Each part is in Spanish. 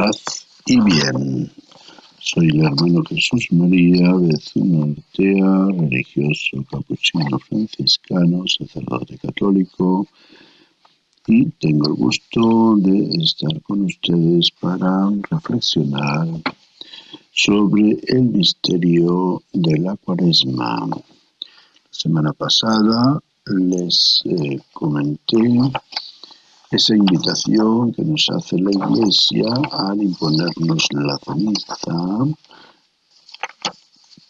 paz y bien. Soy el hermano Jesús María Bezuno Artea, religioso capuchino franciscano, sacerdote católico, y tengo el gusto de estar con ustedes para reflexionar sobre el misterio de la Cuaresma. La semana pasada les comenté esa invitación que nos hace la Iglesia al imponernos la ceniza.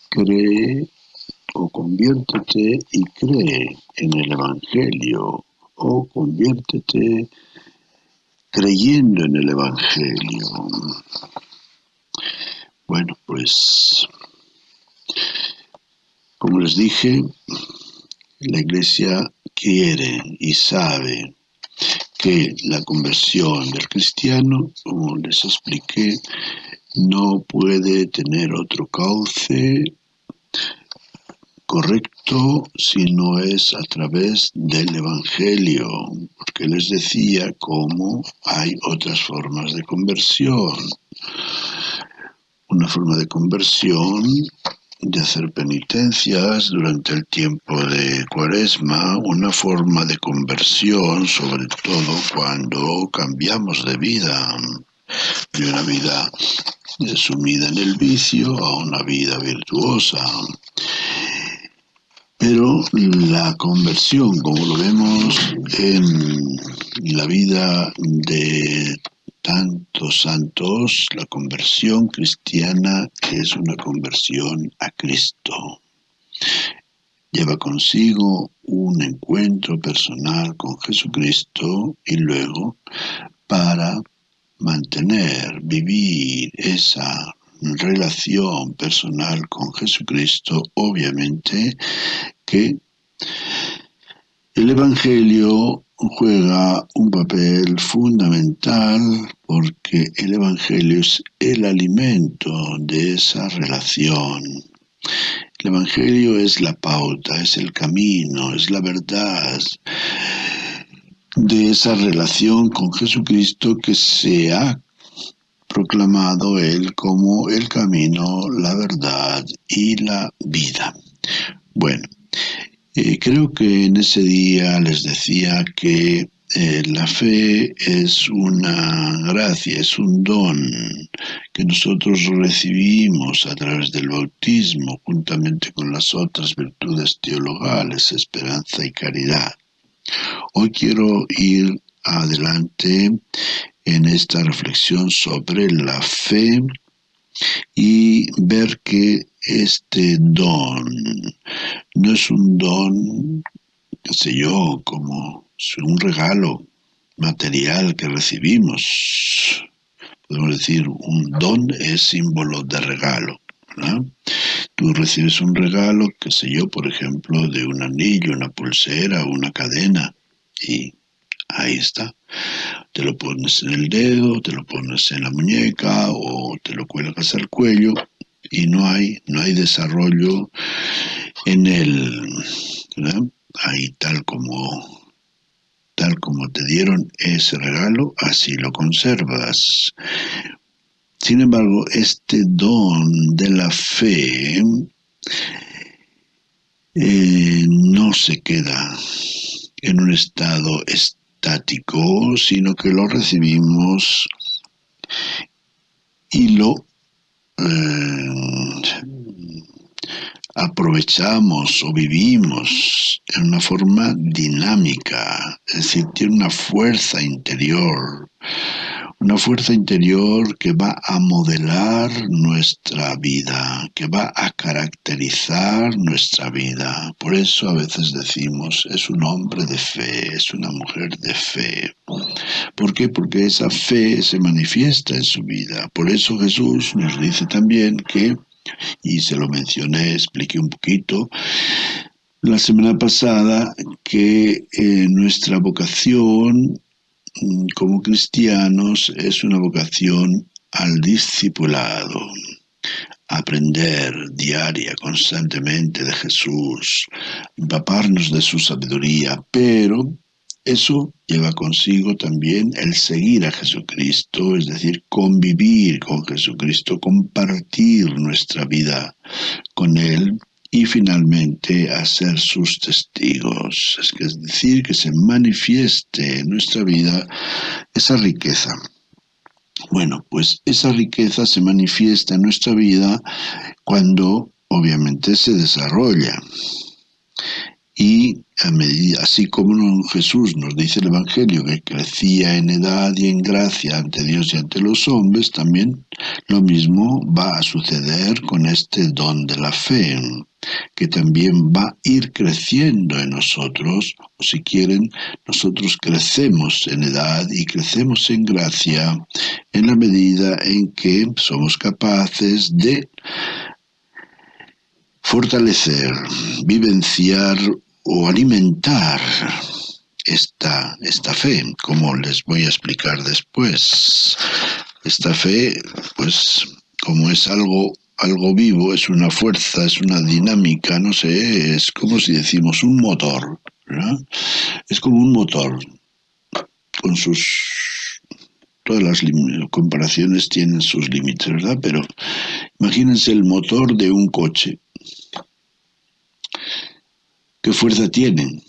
Cree o conviértete y cree en el Evangelio, o conviértete creyendo en el Evangelio. Bueno, pues, como les dije, la Iglesia quiere y sabe que la conversión del cristiano, como les expliqué, no puede tener otro cauce correcto si no es a través del Evangelio, porque les decía cómo hay otras formas de conversión. Una forma de conversión de hacer penitencias durante el tiempo de Cuaresma, una forma de conversión sobre todo cuando cambiamos de vida, de una vida sumida en el vicio a una vida virtuosa. Pero la conversión, como lo vemos en la vida de tantos santos, la conversión cristiana es una conversión a Cristo. Lleva consigo un encuentro personal con Jesucristo y luego, para mantener, vivir esa relación personal con Jesucristo, obviamente que el Evangelio juega un papel fundamental, porque el Evangelio es el alimento de esa relación. El Evangelio es la pauta, es el camino, es la verdad de esa relación con Jesucristo que se ha proclamado Él como el camino, la verdad y la vida. Bueno, creo que en ese día les decía que la fe es una gracia, es un don que nosotros recibimos a través del bautismo, juntamente con las otras virtudes teologales, esperanza y caridad. Hoy quiero ir adelante en esta reflexión sobre la fe y ver que este don no es un don, como un regalo material que recibimos. Podemos decir, un don es símbolo de regalo, ¿no? Tú recibes un regalo, por ejemplo, de un anillo, una pulsera, una cadena, y ahí está. Te lo pones en el dedo, te lo pones en la muñeca o te lo cuelgas al cuello y no hay desarrollo en él, ¿verdad? Ahí tal como te dieron ese regalo, así lo conservas. Sin embargo, este don de la fe no se queda en un estado estático, sino que lo recibimos y lo aprovechamos o vivimos en una forma dinámica, es decir, tiene una fuerza interior que va a modelar nuestra vida, que va a caracterizar nuestra vida. Por eso a veces decimos, es un hombre de fe, es una mujer de fe. ¿Por qué? Porque esa fe se manifiesta en su vida. Por eso Jesús nos dice también que, y se lo mencioné, expliqué un poquito la semana pasada, que nuestra vocación como cristianos es una vocación al discipulado, aprender diaria, constantemente de Jesús, empaparnos de su sabiduría, pero Eso lleva consigo también el seguir a Jesucristo, es decir, convivir con Jesucristo, compartir nuestra vida con Él y finalmente a ser sus testigos. Es decir, que se manifieste en nuestra vida esa riqueza. Bueno, pues esa riqueza se manifiesta en nuestra vida cuando obviamente se desarrolla. Y así como Jesús nos dice el Evangelio que crecía en edad y en gracia ante Dios y ante los hombres, también lo mismo va a suceder con este don de la fe, que también va a ir creciendo en nosotros, o si quieren, nosotros crecemos en edad y crecemos en gracia en la medida en que somos capaces de fortalecer, vivenciar o alimentar esta fe, como les voy a explicar después. Esta fe, pues, como es algo vivo, es una fuerza, es una dinámica, no sé, es como si decimos un motor, ¿verdad? Es como un motor, con todas las comparaciones tienen sus límites, ¿verdad? Pero imagínense el motor de un coche. ¿Qué fuerza tienen?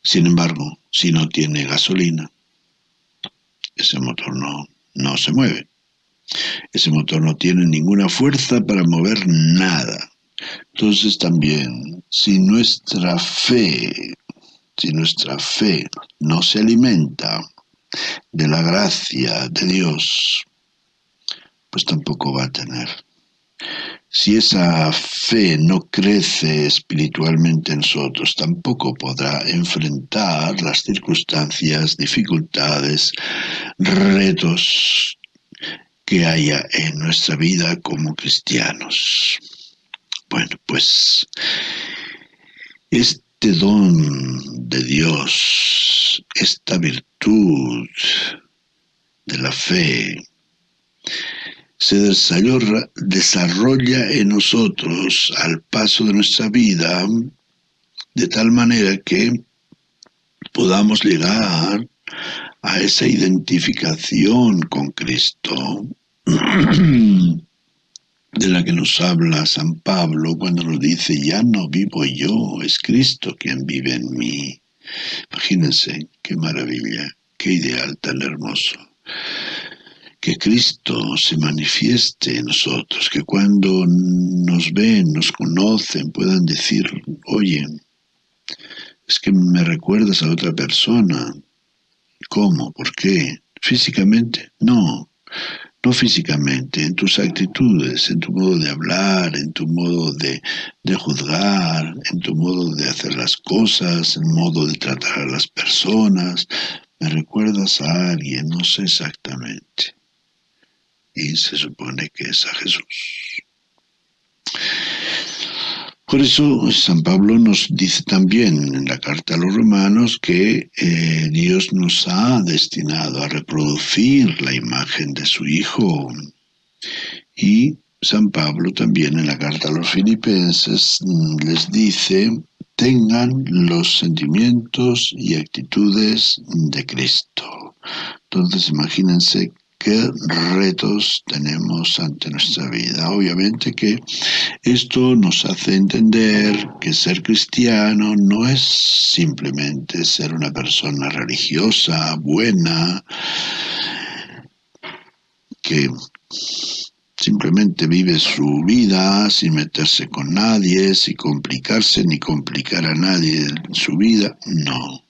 Sin embargo, si no tiene gasolina, ese motor no se mueve. Ese motor no tiene ninguna fuerza para mover nada. Entonces también, si nuestra fe no se alimenta de la gracia de Dios, pues tampoco va a tener. Si esa fe no crece espiritualmente en nosotros, tampoco podrá enfrentar las circunstancias, dificultades, retos que haya en nuestra vida como cristianos. Bueno, pues este don de Dios, esta virtud de la fe, se desarrolla en nosotros al paso de nuestra vida de tal manera que podamos llegar a esa identificación con Cristo de la que nos habla San Pablo cuando nos dice: ya no vivo yo, es Cristo quien vive en mí. Imagínense qué maravilla, qué ideal tan hermoso. Que Cristo se manifieste en nosotros, que cuando nos ven, nos conocen, puedan decir: oye, es que me recuerdas a otra persona. ¿Cómo? ¿Por qué? ¿Físicamente? No físicamente, en tus actitudes, en tu modo de hablar, en tu modo de juzgar, en tu modo de hacer las cosas, en el modo de tratar a las personas. Me recuerdas a alguien, no sé exactamente. Y se supone que es a Jesús. Por eso San Pablo nos dice también en la carta a los romanos que Dios nos ha destinado a reproducir la imagen de su Hijo. Y San Pablo también en la carta a los filipenses les dice: tengan los sentimientos y actitudes de Cristo. Entonces imagínense qué retos tenemos ante nuestra vida. Obviamente que esto nos hace entender que ser cristiano no es simplemente ser una persona religiosa, buena, que simplemente vive su vida sin meterse con nadie, sin complicarse ni complicar a nadie en su vida. No.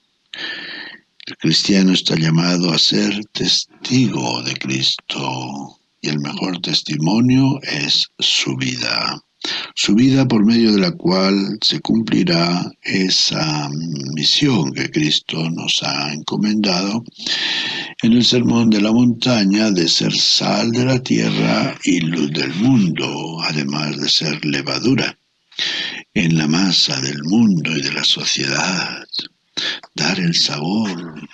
El cristiano está llamado a ser testigo de Cristo y el mejor testimonio es su vida por medio de la cual se cumplirá esa misión que Cristo nos ha encomendado en el Sermón de la Montaña, de ser sal de la tierra y luz del mundo, además de ser levadura en la masa del mundo y de la sociedad. Dar el sabor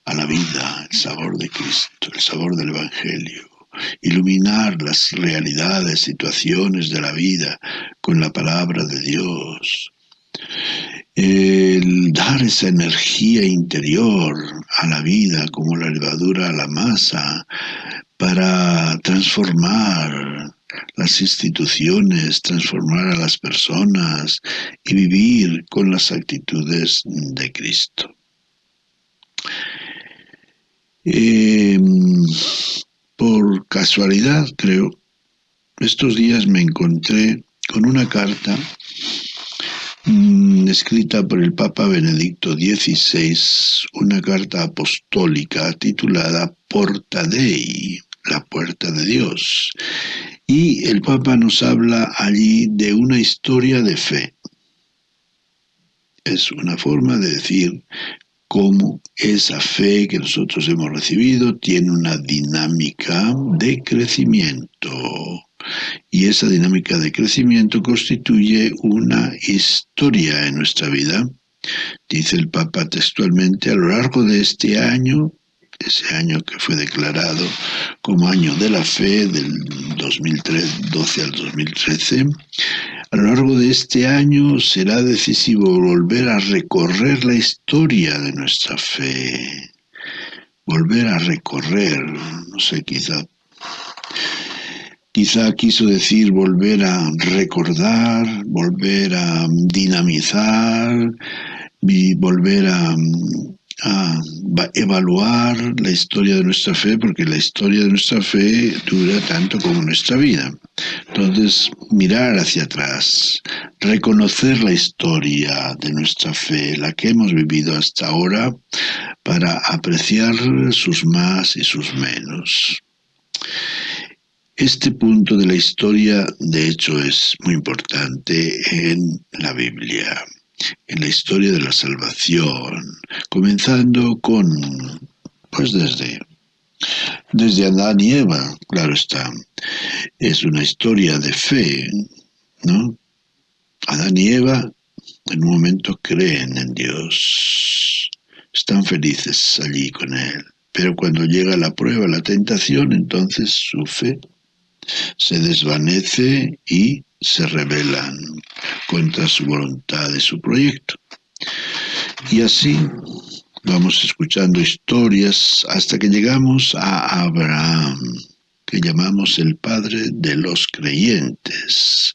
a la vida, el sabor de Cristo, el sabor del Evangelio. Iluminar las realidades, situaciones de la vida con la palabra de Dios. el dar esa energía interior a la vida como la levadura a la masa para transformar las instituciones, transformar a las personas y vivir con las actitudes de Cristo. Por casualidad, creo, estos días me encontré con una carta escrita por el Papa Benedicto XVI, una carta apostólica titulada Porta Dei, la puerta de Dios. Y el Papa nos habla allí de una historia de fe. Es una forma de decir cómo esa fe que nosotros hemos recibido tiene una dinámica de crecimiento. Y esa dinámica de crecimiento constituye una historia en nuestra vida. Dice el Papa textualmente: a lo largo de este año, ese año que fue declarado como año de la fe, del 2012 al 2013, a lo largo de este año será decisivo volver a recorrer la historia de nuestra fe. Volver a recorrer, no sé, quizá quiso decir volver a recordar, volver a dinamizar y volver a evaluar la historia de nuestra fe, porque la historia de nuestra fe dura tanto como nuestra vida. Entonces, mirar hacia atrás, reconocer la historia de nuestra fe, la que hemos vivido hasta ahora, para apreciar sus más y sus menos. Este punto de la historia, de hecho, es muy importante en la Biblia, en la historia de la salvación, comenzando con, pues desde Adán y Eva, claro está. Es una historia de fe, ¿no? Adán y Eva en un momento creen en Dios, están felices allí con Él, pero cuando llega la prueba, la tentación, entonces su fe se desvanece y se rebelan contra su voluntad y su proyecto. Y así vamos escuchando historias hasta que llegamos a Abraham, que llamamos el padre de los creyentes.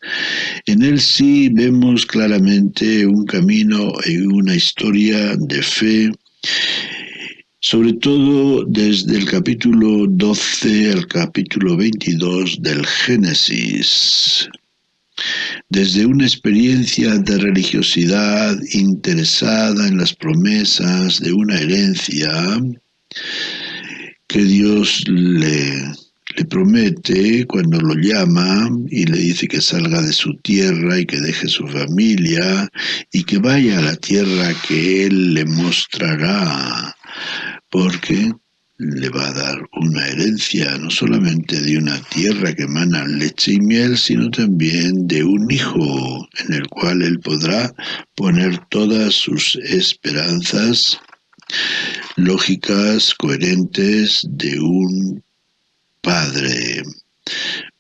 En él sí vemos claramente un camino y una historia de fe, sobre todo desde el capítulo 12 al capítulo 22 del Génesis. Desde una experiencia de religiosidad interesada en las promesas de una herencia que Dios le promete cuando lo llama y le dice que salga de su tierra y que deje su familia y que vaya a la tierra que Él le mostrará, porque le va a dar una herencia no solamente de una tierra que emana leche y miel, sino también de un hijo en el cual Él podrá poner todas sus esperanzas lógicas, coherentes, de un Padre.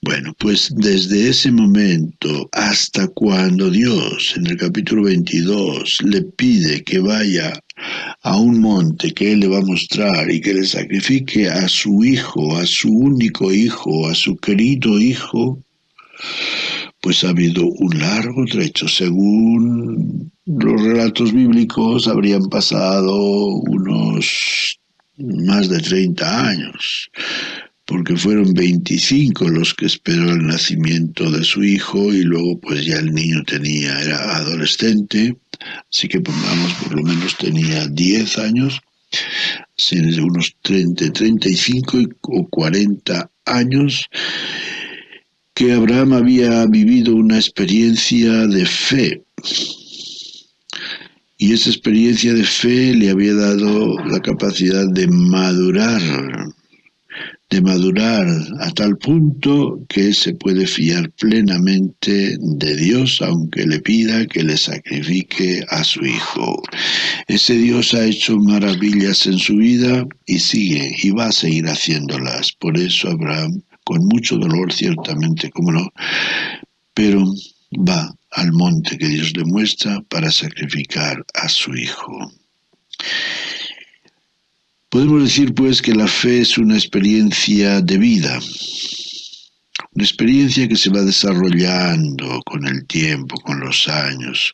Bueno, pues desde ese momento hasta cuando Dios en el capítulo 22 le pide que vaya a un monte que Él le va a mostrar y que le sacrifique a su hijo, a su único hijo, a su querido hijo, pues ha habido un largo trecho. Según los relatos bíblicos, habrían pasado unos más de 30 años, porque fueron 25 los que esperó el nacimiento de su hijo y luego pues ya el niño era adolescente, así que pongamos por lo menos tenía 10 años, de unos 30, 35 o 40 años, que Abraham había vivido una experiencia de fe. Y esa experiencia de fe le había dado la capacidad de madurar a tal punto que se puede fiar plenamente de Dios, aunque le pida que le sacrifique a su hijo. Ese Dios ha hecho maravillas en su vida y sigue y va a seguir haciéndolas. Por eso Abraham, con mucho dolor ciertamente, cómo no, pero va al monte que Dios le muestra para sacrificar a su hijo. Podemos decir pues que la fe es una experiencia de vida, una experiencia que se va desarrollando con el tiempo, con los años.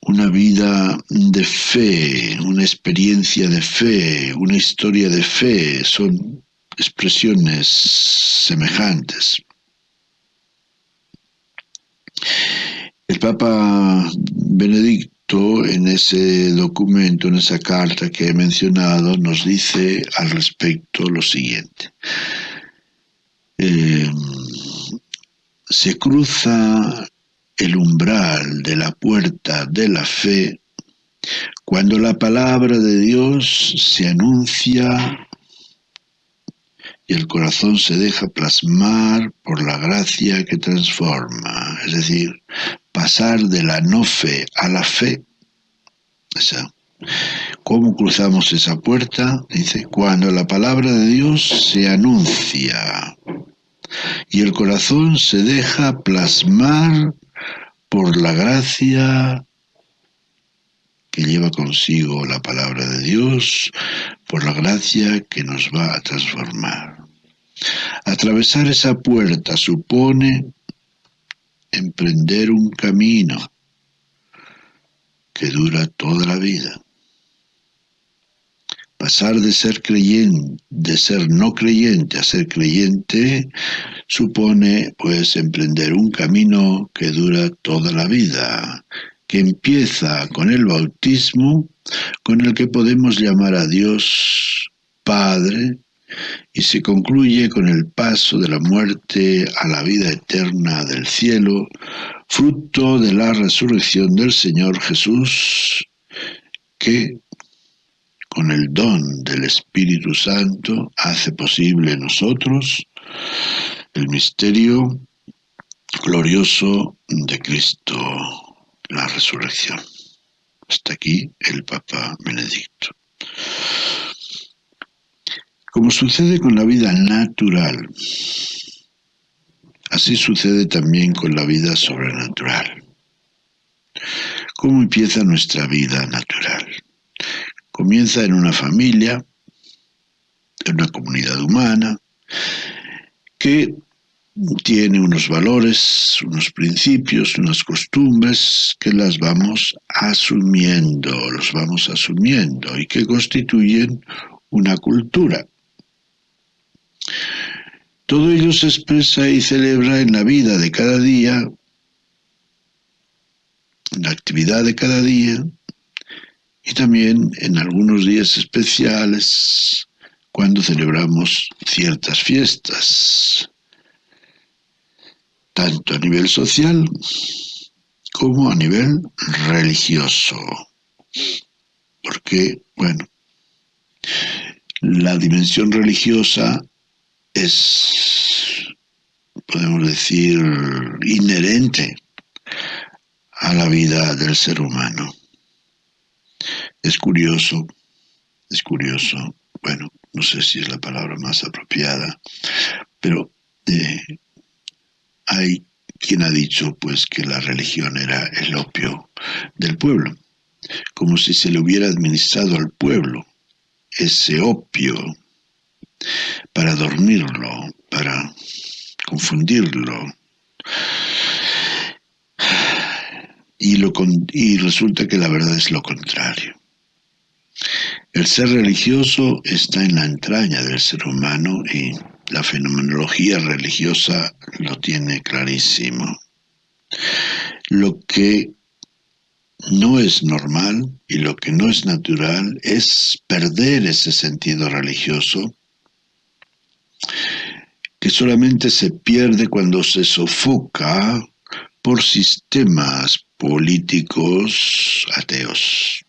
Una vida de fe, una experiencia de fe, una historia de fe, son expresiones semejantes. El Papa Benedicto, en ese documento, en esa carta que he mencionado, nos dice al respecto lo siguiente. Se cruza el umbral de la puerta de la fe cuando la palabra de Dios se anuncia y el corazón se deja plasmar por la gracia que transforma, es decir, pasar de la no fe a la fe. ¿Cómo cruzamos esa puerta? Dice, cuando la palabra de Dios se anuncia y el corazón se deja plasmar por la gracia que lleva consigo la palabra de Dios, por la gracia que nos va a transformar. Atravesar esa puerta supone emprender un camino que dura toda la vida. Pasar de ser creyente, de ser no creyente a ser creyente, supone pues emprender un camino que dura toda la vida, que empieza con el bautismo, con el que podemos llamar a Dios Padre, y se concluye con el paso de la muerte a la vida eterna del cielo, fruto de la resurrección del Señor Jesús, que con el don del Espíritu Santo hace posible en nosotros el misterio glorioso de Cristo, la resurrección. Hasta aquí el Papa Benedicto. Como sucede con la vida natural, así sucede también con la vida sobrenatural. ¿Cómo empieza nuestra vida natural? Comienza en una familia, en una comunidad humana, que tiene unos valores, unos principios, unas costumbres que las vamos asumiendo, los vamos asumiendo y que constituyen una cultura. Todo ello se expresa y celebra en la vida de cada día, en la actividad de cada día y también en algunos días especiales cuando celebramos ciertas fiestas, tanto a nivel social como a nivel religioso. Porque, bueno, la dimensión religiosa es, podemos decir, inherente a la vida del ser humano. Es curioso, bueno, no sé si es la palabra más apropiada, pero hay quien ha dicho pues que la religión era el opio del pueblo, como si se le hubiera administrado al pueblo ese opio para dormirlo, para confundirlo. Y resulta que la verdad es lo contrario. El ser religioso está en la entraña del ser humano y la fenomenología religiosa lo tiene clarísimo. Lo que no es normal y lo que no es natural es perder ese sentido religioso que solamente se pierde cuando se sofoca por sistemas políticos ateos.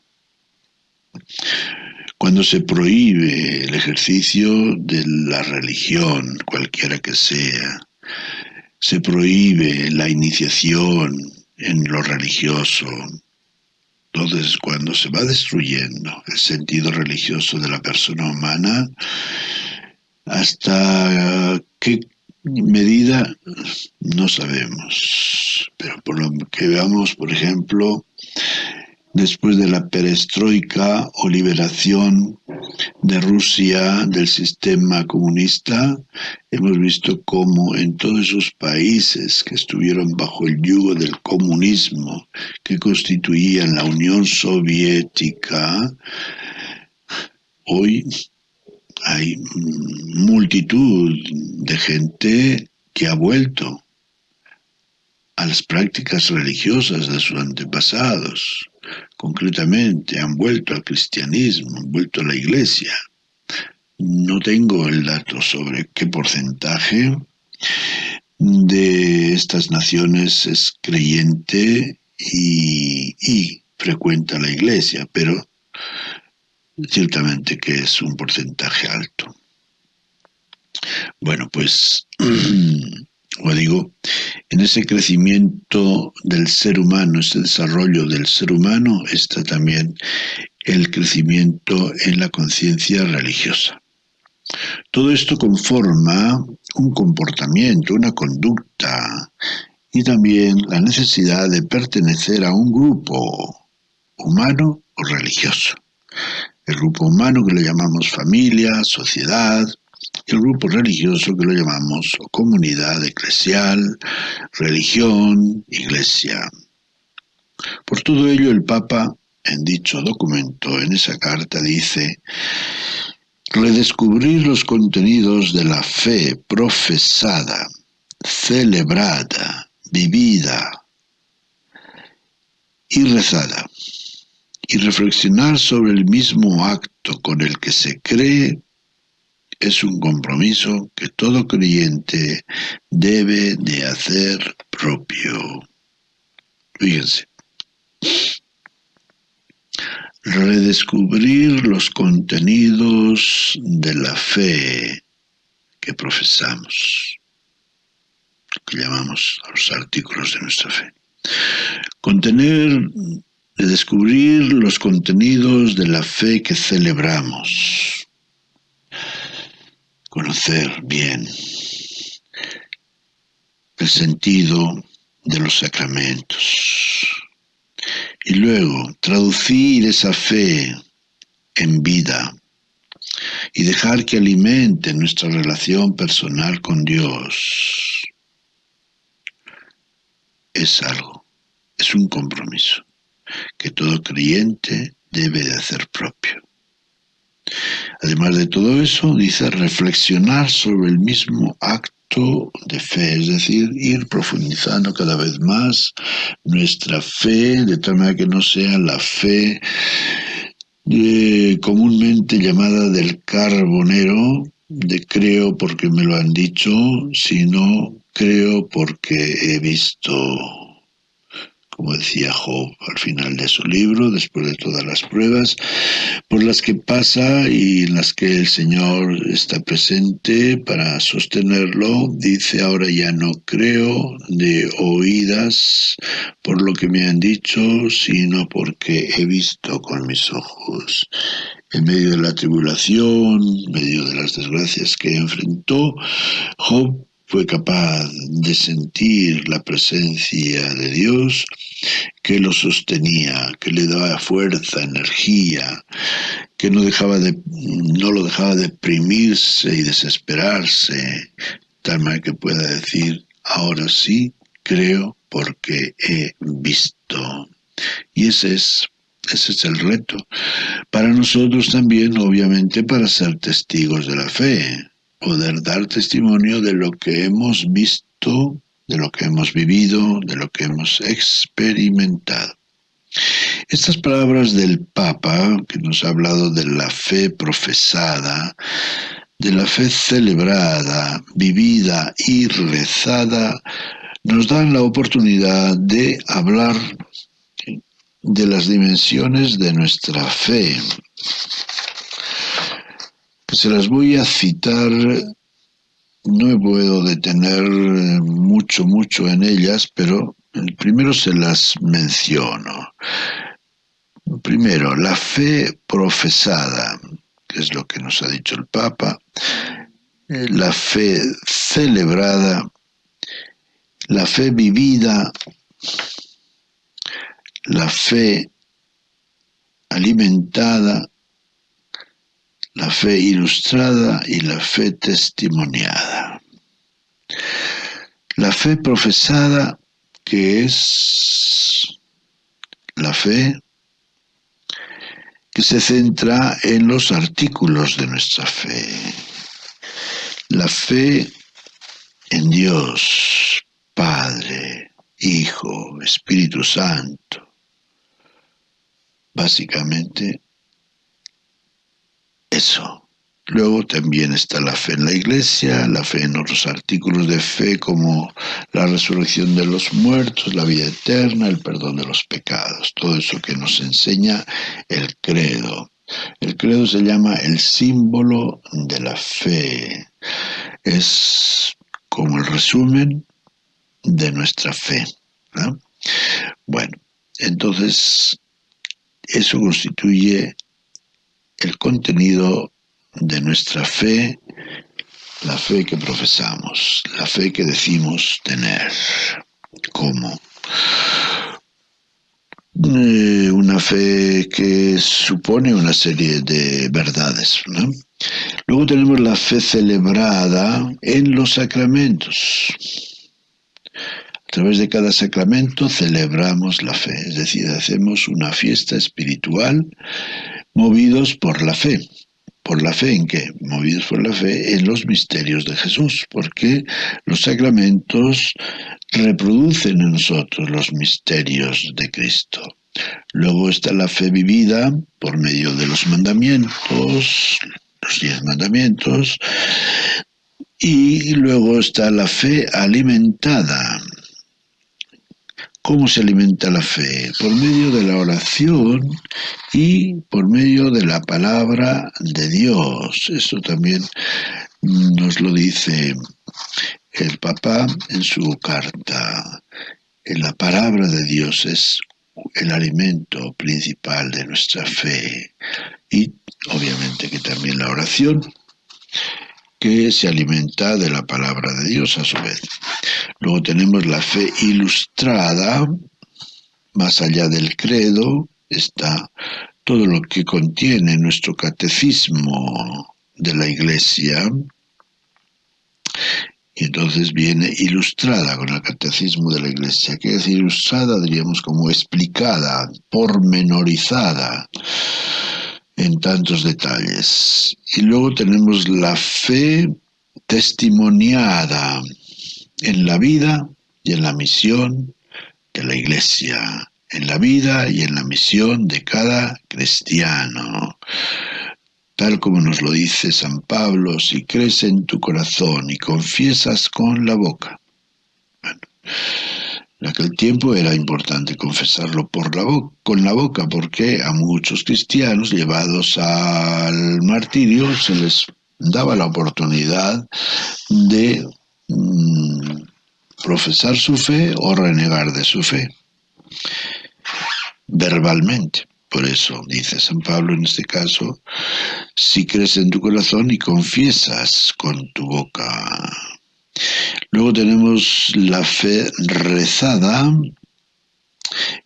Cuando se prohíbe el ejercicio de la religión, cualquiera que sea, se prohíbe la iniciación en lo religioso. Entonces, cuando se va destruyendo el sentido religioso de la persona humana, hasta que medida no sabemos, pero por lo que veamos, por ejemplo, después de la perestroika o liberación de Rusia del sistema comunista, hemos visto cómo en todos esos países que estuvieron bajo el yugo del comunismo, que constituían la Unión Soviética, hoy hay multitud de gente que ha vuelto a las prácticas religiosas de sus antepasados. Concretamente, han vuelto al cristianismo, han vuelto a la iglesia. No tengo el dato sobre qué porcentaje de estas naciones es creyente y frecuenta la iglesia, pero ciertamente que es un porcentaje alto. Bueno, pues, como digo, en ese crecimiento del ser humano, ese desarrollo del ser humano, está también el crecimiento en la conciencia religiosa. Todo esto conforma un comportamiento, una conducta y también la necesidad de pertenecer a un grupo humano o religioso. El grupo humano que lo llamamos familia, sociedad, y el grupo religioso que lo llamamos comunidad eclesial, religión, iglesia. Por todo ello, el Papa, en dicho documento, en esa carta, dice: redescubrir los contenidos de la fe profesada, celebrada, vivida y rezada, y reflexionar sobre el mismo acto con el que se cree es un compromiso que todo creyente debe de hacer propio. Fíjense. Redescubrir los contenidos de la fe que profesamos, que llamamos a los artículos de nuestra fe. Redescubrir los contenidos de la fe que celebramos. Conocer bien el sentido de los sacramentos. Y luego traducir esa fe en vida y dejar que alimente nuestra relación personal con Dios. Es algo, es un compromiso que todo creyente debe de hacer propio. Además de todo eso, dice reflexionar sobre el mismo acto de fe, es decir, ir profundizando cada vez más nuestra fe, de tal manera que no sea la fe comúnmente llamada del carbonero, de creo porque me lo han dicho, sino creo porque he visto, como decía Job al final de su libro, después de todas las pruebas por las que pasa y en las que el Señor está presente para sostenerlo, dice: ahora ya no creo de oídas por lo que me han dicho, sino porque he visto con mis ojos. En medio de la tribulación, en medio de las desgracias que enfrentó, Job fue capaz de sentir la presencia de Dios que lo sostenía, que le daba fuerza, energía, que no lo dejaba deprimirse y desesperarse, tal manera que pueda decir: ahora sí creo porque he visto. Y ese es el reto. Para nosotros también, obviamente, para ser testigos de la fe, poder dar testimonio de lo que hemos visto, de lo que hemos vivido, de lo que hemos experimentado. Estas palabras del Papa, que nos ha hablado de la fe profesada, de la fe celebrada, vivida y rezada, nos dan la oportunidad de hablar de las dimensiones de nuestra fe. Se las voy a citar, no me puedo detener mucho en ellas, pero primero se las menciono. Primero, la fe profesada, que es lo que nos ha dicho el Papa, la fe celebrada, la fe vivida, la fe alimentada, la fe ilustrada y la fe testimoniada. La fe profesada, que es la fe que se centra en los artículos de nuestra fe. La fe en Dios, Padre, Hijo, Espíritu Santo. Básicamente, eso. Luego también está la fe en la Iglesia, la fe en otros artículos de fe como la resurrección de los muertos, la vida eterna, el perdón de los pecados, todo eso que nos enseña el credo. El credo se llama el símbolo de la fe. Es como el resumen de nuestra fe, ¿no? Bueno, entonces eso constituye el contenido de nuestra fe, la fe que profesamos, la fe que decimos tener. ¿Cómo? Una fe que supone una serie de verdades, ¿no? Luego tenemos la fe celebrada en los sacramentos. A través de cada sacramento celebramos la fe, es decir, hacemos una fiesta espiritual movidos por la fe. ¿Por la fe en qué? Movidos por la fe en los misterios de Jesús, porque los sacramentos reproducen en nosotros los misterios de Cristo. Luego está la fe vivida por medio de los mandamientos, los 10 mandamientos, y luego está la fe alimentada. ¿Cómo se alimenta la fe? Por medio de la oración y por medio de la palabra de Dios. Esto también nos lo dice el Papa en su carta. La palabra de Dios es el alimento principal de nuestra fe. Y obviamente que también la oración, que se alimenta de la palabra de Dios a su vez. Luego tenemos la fe ilustrada, más allá del credo, está todo lo que contiene nuestro catecismo de la Iglesia, y entonces viene ilustrada con el catecismo de la Iglesia. ¿Qué es ilustrada? Diríamos como explicada, pormenorizada, en tantos detalles. Y luego tenemos la fe testimoniada en la vida y en la misión de la Iglesia, en la vida y en la misión de cada cristiano. Tal como nos lo dice San Pablo, si crees en tu corazón y confiesas con la boca. Bueno, en aquel tiempo era importante confesarlo con la boca, porque a muchos cristianos llevados al martirio se les daba la oportunidad de profesar su fe o renegar de su fe verbalmente. Por eso dice San Pablo en este caso, si crees en tu corazón y confiesas con tu boca. Luego tenemos la fe rezada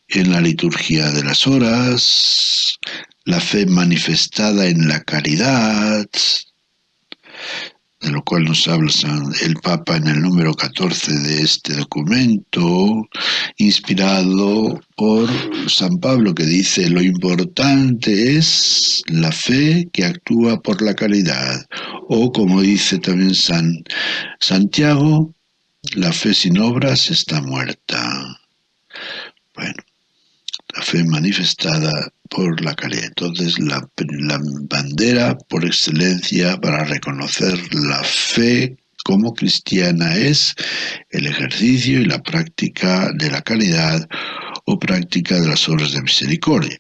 en la liturgia de las horas, la fe manifestada en la caridad, de lo cual nos habla el Papa en el número 14 de este documento, inspirado por San Pablo, que dice: lo importante es la fe que actúa por la caridad, o como dice también San Santiago, la fe sin obras está muerta. Bueno, la fe manifestada por la caridad. Entonces, la bandera por excelencia para reconocer la fe como cristiana es el ejercicio y la práctica de la caridad o práctica de las obras de misericordia.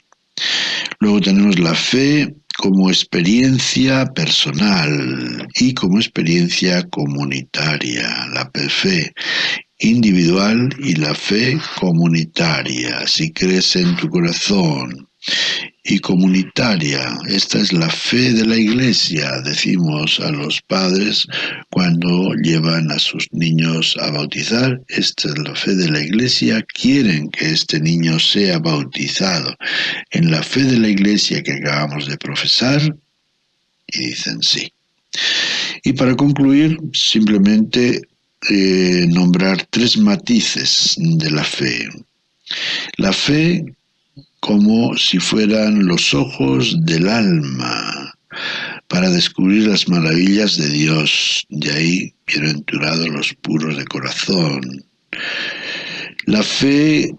Luego tenemos la fe como experiencia personal y como experiencia comunitaria, la fe individual y la fe comunitaria. Si crees en tu corazón y comunitaria. Esta es la fe de la Iglesia, decimos a los padres cuando llevan a sus niños a bautizar. Esta es la fe de la Iglesia. Quieren que este niño sea bautizado en la fe de la Iglesia que acabamos de profesar, y dicen sí. Y para concluir, simplemente nombrar 3 matices de la fe. La fe como si fueran los ojos del alma para descubrir las maravillas de Dios. De ahí, bienaventurados los puros de corazón. La fe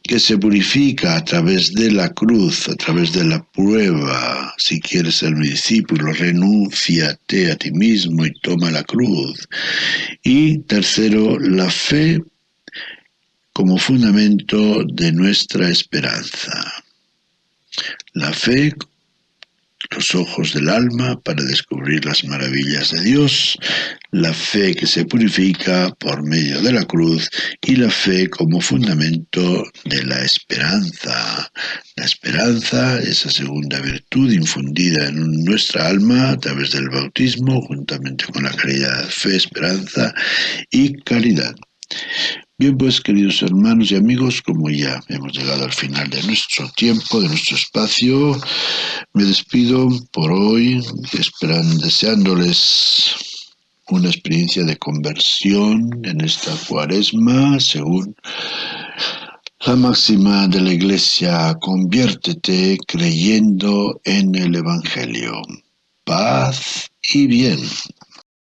que se purifica a través de la cruz, a través de la prueba. Si quieres ser mi discípulo, renúnciate a ti mismo y toma la cruz. Y tercero, la fe como fundamento de nuestra esperanza. La fe, los ojos del alma para descubrir las maravillas de Dios, la fe que se purifica por medio de la cruz y la fe como fundamento de la esperanza. La esperanza, esa segunda virtud infundida en nuestra alma a través del bautismo, juntamente con la caridad, fe, esperanza y caridad. Bien, pues, queridos hermanos y amigos, como ya hemos llegado al final de nuestro tiempo, de nuestro espacio, me despido por hoy, deseándoles una experiencia de conversión en esta Cuaresma, según la máxima de la Iglesia: conviértete creyendo en el Evangelio. Paz y bien.